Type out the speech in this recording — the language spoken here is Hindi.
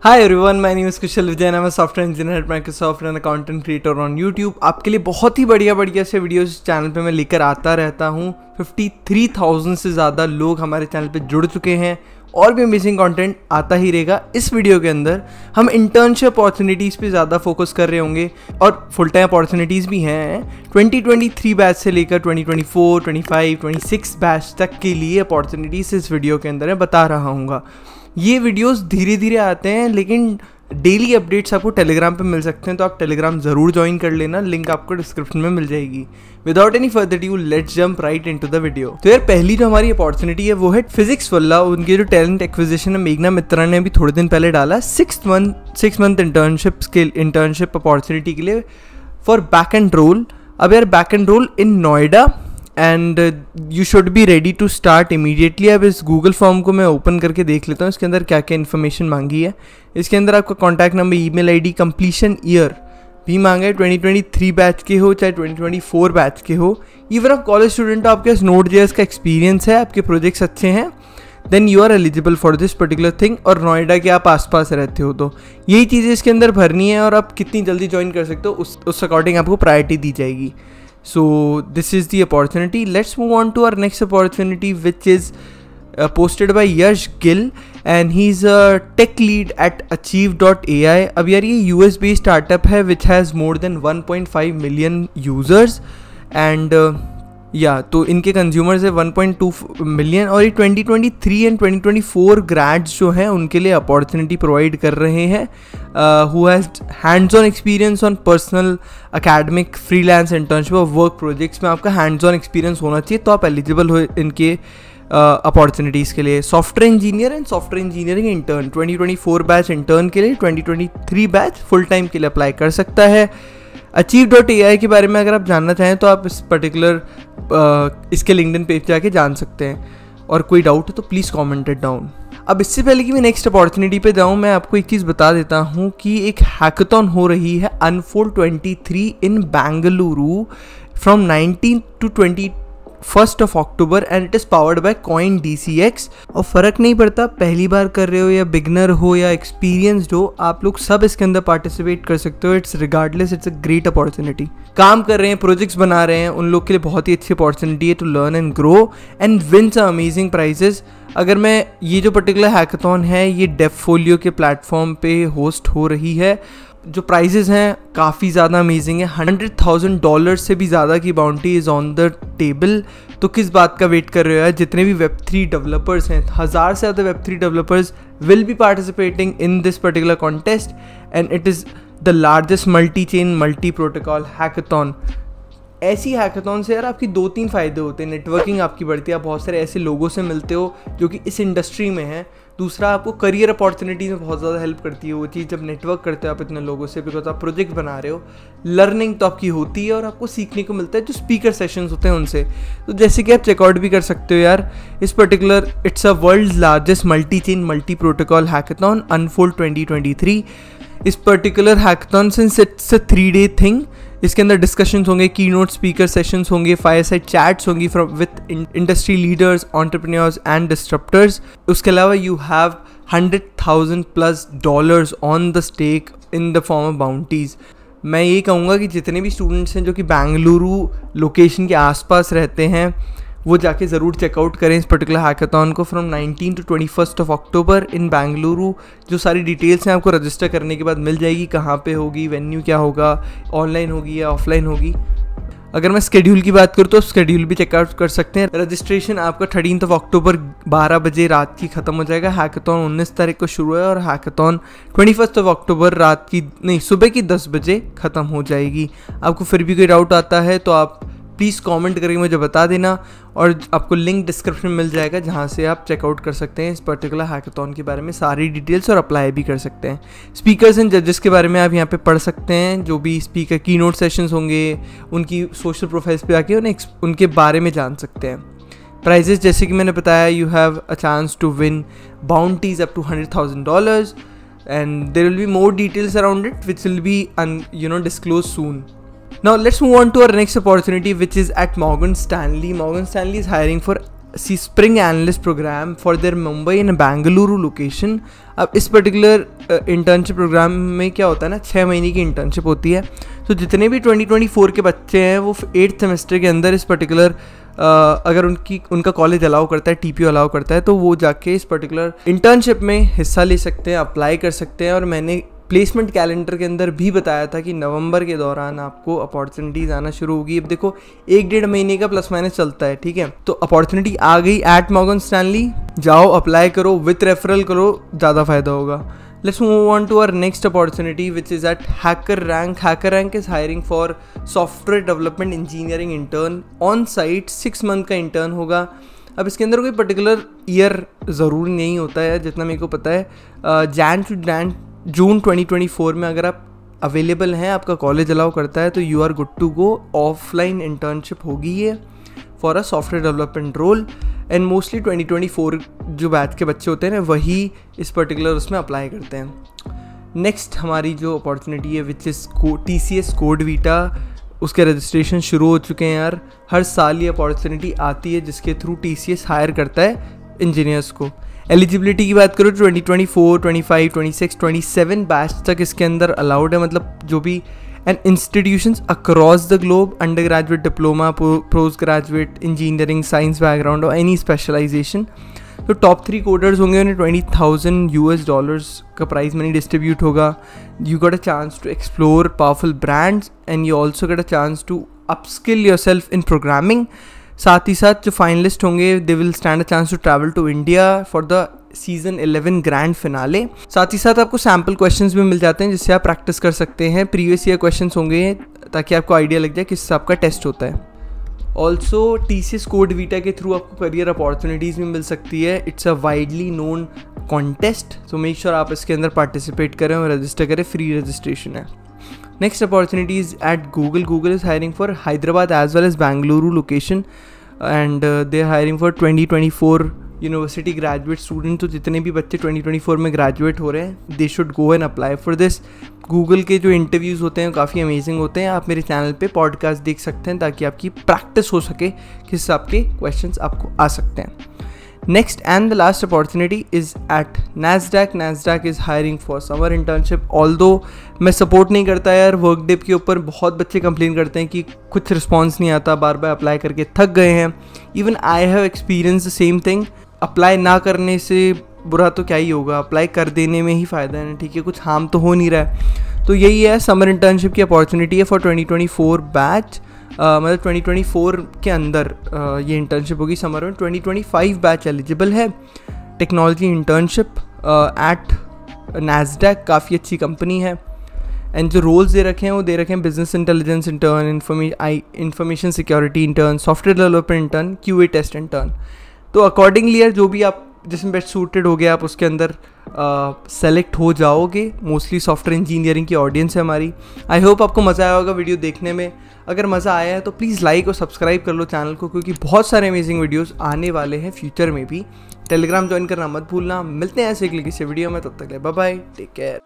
Hi everyone, my name is Kushal Vijay and I'm a software engineer at Microsoft and a content creator on YouTube। आपके लिए बहुत ही बढ़िया से वीडियोस चैनल पे मैं लेकर आता रहता हूँ। 53,000 से ज़्यादा लोग हमारे चैनल पे जुड़ चुके हैं और भी अमेजिंग कंटेंट आता ही रहेगा। इस वीडियो के अंदर हम इंटर्नशिप अपॉर्चुनिटीज़ पे ज़्यादा फोकस कर रहे होंगे और फुल टाइम अपॉर्चुनिटीज़ भी हैं। 2023 बैच से लेकर 2024, 25, 26 बैच तक के लिए अपॉर्चुनिटीज़ इस वीडियो के अंदर मैं बता रहा हूँ। ये वीडियोस धीरे धीरे आते हैं लेकिन डेली अपडेट्स आपको टेलीग्राम पे मिल सकते हैं, तो आप टेलीग्राम ज़रूर ज्वाइन कर लेना, लिंक आपको डिस्क्रिप्शन में मिल जाएगी। Without any further due let's jump right into the video. तो यार पहली जो हमारी अपॉर्चुनिटी है वो है फिजिक्स वाला। उनके जो टैलेंट एक्विजिशन है मेघना मित्रा ने अभी थोड़े दिन पहले डाला 6 मंथ इंटर्नशिप अपॉर्चुनिटी के लिए फॉर बैक एंड रोल। अब यार back end role in Noida and you should be ready to start immediately. अब इस गूगल फॉर्म को मैं ओपन करके देख लेता हूँ इसके अंदर क्या क्या इन्फॉर्मेशन मांगी है। इसके अंदर आपका contact number, email ID, completion year भी मांगा है। 2023 बैच के हो चाहे 2024 बैच के हो, इवन आप कॉलेज स्टूडेंट हो, आपके पास Node.js का एक्सपीरियंस है, आपके प्रोजेक्ट्स अच्छे हैं, then you are eligible for this particular thing. और नोएडा के आप आसपास रहते हो तो यही चीज़ें इसके अंदर भरनी है और आप कितनी जल्दी ज्वाइन कर सकते हो उस अकॉर्डिंग आपको प्रायोरिटी दी जाएगी। So this is the opportunity. Let's move on to our next opportunity, which is posted by Yash Gill and he's a tech lead at Achieve.ai। अब यार ये US based startup है which has more than 1.5 million users and तो इनके कंज्यूमर्स है 1.2 मिलियन और ये 2023 एंड 2024 ग्रेड्स जो हैं उनके लिए अपॉर्चुनिटी प्रोवाइड कर रहे हैं। Who has hands on experience on personal, academic, freelance, internship और वर्क प्रोजेक्ट्स में आपका हैंड्स ऑन एक्सपीरियंस होना चाहिए तो आप एलिजिबल हो इनके अपॉर्चुनिटीज़ के लिए। Software engineer and software engineering intern 2024 batch intern के लिए, 2023 बैच फुल टाइम के लिए अप्लाई कर सकता है। Achieve.ai के बारे में अगर आप जानना चाहें तो आप इस पर्टिकुलर इसके लिंक्डइन पेज पे जाके जान सकते हैं और कोई डाउट है तो प्लीज़ कमेंट इट डाउन। अब इससे पहले कि मैं नेक्स्ट अपॉर्चुनिटी पे जाऊँ मैं आपको एक चीज़ बता देता हूँ कि एक हैकाथॉन हो रही है unfold 23 in Bengaluru from 19 to 21 October and it is powered by CoinDCX। और फ़र्क नहीं पड़ता पहली बार कर रहे हो या बिगनर हो या एक्सपीरियंसड हो, आप लोग सब इसके अंदर पार्टिसिपेट कर सकते हो। It's regardless, it's a great opportunity. काम कर रहे हैं, प्रोजेक्ट्स बना रहे हैं, उन लोग के लिए बहुत ही अच्छी अपॉर्चुनिटी है to learn and grow and win some amazing prizes. अगर मैं ये जो पर्टिकुलर हैकाथॉन है ये डेफोलियो के प्लेटफॉर्म पे होस्ट हो रही है। जो प्राइजेस हैं काफ़ी ज़्यादा अमेजिंग है। $100,000 से भी ज़्यादा की bounty is on the table. तो किस बात का वेट कर रहे हो यार? जितने भी Web3 डेवलपर्स हैं, 1000 से ज़्यादा Web3 developers will be participating in this particular contest and it is the largest multi chain multi protocol hackathon. ऐसी हैकाथॉन से यार आपकी 2-3 फ़ायदे होते हैं। नेटवर्किंग आपकी बढ़ती है, आप बहुत सारे ऐसे लोगों से मिलते हो जो कि इस इंडस्ट्री में हैं। दूसरा, आपको करियर अपॉर्चुनिटीज़ में बहुत ज़्यादा हेल्प करती है वो चीज़ जब नेटवर्क करते हो आप इतने लोगों से, बिकॉज आप प्रोजेक्ट बना रहे हो। लर्निंग तो आपकी होती है और आपको सीखने को मिलता है जो स्पीकर सेशंस होते हैं उनसे। तो जैसे कि आप चेकआउट भी कर सकते हो यार इस particular, it's a world largest multi chain multi protocol hackathon Unfold 2023। इस particular hackathon since it's a 3-day thing, इसके अंदर डिस्कशंस होंगे, कीनोट स्पीकर सेशंस होंगे, फायरसाइड चैट्स होंगी from with industry leaders, entrepreneurs and disruptors. उसके अलावा you have $100,000+ on the stake in the form of bounties. मैं ये कहूँगा कि जितने भी स्टूडेंट्स हैं जो कि बेंगलुरु लोकेशन के आसपास रहते हैं वो जाके ज़रूर चेकआउट करें इस पर्टिकुलर हैकाथॉन को फ्रॉम 19 to 21 अक्टूबर इन बेंगलुरु। जो सारी डिटेल्स हैं आपको रजिस्टर करने के बाद मिल जाएगी, कहाँ पे होगी, वेन्यू क्या होगा, ऑनलाइन होगी या ऑफलाइन होगी। अगर मैं स्केड्यूल की बात करूँ तो स्केड्यूल भी चेकआउट कर सकते हैं। रजिस्ट्रेशन आपका 13 अक्टूबर 12 बजे रात की ख़त्म हो जाएगा। हैकाथॉन 19 तारीख को शुरू है और हैकाथॉन 21 अक्टूबर सुबह की 10 बजे ख़त्म हो जाएगी। आपको फिर भी कोई डाउट आता है तो आप प्लीज़ कमेंट करके मुझे बता देना और आपको लिंक डिस्क्रिप्शन में मिल जाएगा जहाँ से आप चेकआउट कर सकते हैं इस पर्टिकुलर हैकाथॉन के बारे में सारी डिटेल्स और अप्लाई भी कर सकते हैं। स्पीकर्स एंड जजेस के बारे में आप यहाँ पे पढ़ सकते हैं, जो भी स्पीकर कीनोट सेशंस होंगे उनकी सोशल प्रोफाइल्स पे आके उनके बारे में जान सकते हैं। प्राइजेस जैसे कि मैंने बताया, you have a chance to win bounties up to $100,000 and there will be more details around it which will be disclose soon. Now let's move on to our next opportunity which is at Morgan Stanley. Morgan Stanley is hiring for सी spring analyst program for their Mumbai and Bengaluru location. अब इस पर्टिकुलर इंटर्नशिप प्रोग्राम में क्या होता है ना, 6 महीने की इंटर्नशिप होती है। तो जितने भी 2024 के बच्चे हैं वो 8th सेमेस्टर के अंदर इस पर्टिकुलर अगर उनका कॉलेज अलाउ करता है, TPU अलाउ करता है, तो वो जाके इस पर्टिकुलर इंटर्नशिप में हिस्सा ले सकते हैं, अप्लाई कर सकते हैं। और मैंने प्लेसमेंट कैलेंडर के अंदर भी बताया था कि नवंबर के दौरान आपको अपॉर्चुनिटीज़ आना शुरू होगी। अब देखो 1-1.5 महीने का प्लस माइनस चलता है, ठीक है। तो अपॉर्चुनिटी आ गई एट मॉर्गन स्टैनली, जाओ अप्लाई करो, विथ रेफरल करो, ज़्यादा फायदा होगा। Let's move on to our next opportunity, which is at HackerRank. HackerRank is hiring for software development engineering intern on site, 6 month का इंटर्न होगा। अब इसके अंदर कोई पर्टिकुलर ईयर ज़रूरी नहीं होता है, जितना मेरे को पता है। जून 2024 में अगर आप अवेलेबल हैं, आपका कॉलेज अलाउ करता है, तो you are good to go. Offline internship होगी ये for a software development role, and mostly 2024 जो बैच के बच्चे होते हैं ना, वही इस पर्टिकुलर उसमें अप्लाई करते हैं। नेक्स्ट हमारी जो अपॉर्चुनिटी है which is TCS code Vita, उसके रजिस्ट्रेशन शुरू हो चुके हैं यार। हर साल ये अपॉर्चुनिटी आती है जिसके थ्रू TCS हायर करता है इंजीनियर्स को। एलिजिबिलिटी की बात करो, 2024, 25, 26, 27 बैच तक इसके अंदर अलाउड है। मतलब जो भी and institutions across the globe, undergraduate diploma, postgraduate engineering, science background or any specialization। तो टॉप 3 कोडर्स होंगे, उन्हें $20,000 का प्राइज मनी डिस्ट्रीब्यूट होगा। You got a chance to explore powerful brands and you also get a chance to upskill your self in programming. साथ ही साथ जो फाइनलिस्ट होंगे they will stand a chance to travel to India for the season 11 grand finale. साथ ही साथ आपको सैम्पल क्वेश्चंस भी मिल जाते हैं जिससे आप प्रैक्टिस कर सकते हैं। प्रीवियस ईयर क्वेश्चंस होंगे ताकि आपको आइडिया लग जाए किससे आपका टेस्ट होता है। ऑल्सो TCS कोड वीटा के थ्रू आपको करियर अपॉर्चुनिटीज़ भी मिल सकती है। It's a widely known contest, so make sure आप इसके अंदर पार्टिसिपेट करें और रजिस्टर करें, फ्री रजिस्ट्रेशन है। Next opportunities at Google. Google is hiring for Hyderabad as well as Bengaluru location, and they are hiring for 2024 university graduate student. तो जितने भी बच्चे 2024 में ग्रेजुएट हो रहे हैं, they should go and apply for this. Google के जो इंटरव्यूज़ होते हैं काफ़ी अमेजिंग होते हैं। आप मेरे चैनल पे पॉडकास्ट देख सकते हैं ताकि आपकी प्रैक्टिस हो सके, किस हिसाब के क्वेश्चंस आपको आ सकते हैं। Next and the last opportunity is at NASDAQ। NASDAQ is hiring for summer internship. Although मैं सपोर्ट नहीं करता यार, वर्कडे के ऊपर बहुत बच्चे कंप्लेन करते हैं कि कुछ रिस्पॉन्स नहीं आता, बार बार अप्लाई करके थक गए हैं। Even I have experience the same thing. Apply ना करने से बुरा तो क्या ही होगा, अप्लाई कर देने में ही फ़ायदा है ना, ठीक है, कुछ हार्म तो हो नहीं रहा है। तो यही है समर इंटर्नशिप की अपॉर्चुनिटी है फॉर 2024 बैच। मतलब 2024 के अंदर ये इंटर्नशिप होगी समर में। 2025 बैच एलिजिबल है। टेक्नोलॉजी इंटर्नशिप एट NASDAQ, काफ़ी अच्छी कंपनी है। एंड जो रोल्स दे रखे हैं वो दे रखे हैं business intelligence intern, information security intern, software development intern, QA test intern. तो अकॉर्डिंगली यार जो भी आप जिसमें बेस्ट सूटेड हो गया आप उसके अंदर सेलेक्ट हो जाओगे। मोस्टली सॉफ्टवेयर इंजीनियरिंग की ऑडियंस है हमारी। आई होप आपको मज़ा आया होगा वीडियो देखने में। अगर मज़ा आया है तो प्लीज़ लाइक और सब्सक्राइब कर लो चैनल को, क्योंकि बहुत सारे अमेजिंग वीडियोस आने वाले हैं फ्यूचर में भी। टेलीग्राम ज्वाइन करना मत भूलना। मिलते हैं ऐसे एक से वीडियो में, तब तक बाय बाय, टेक केयर।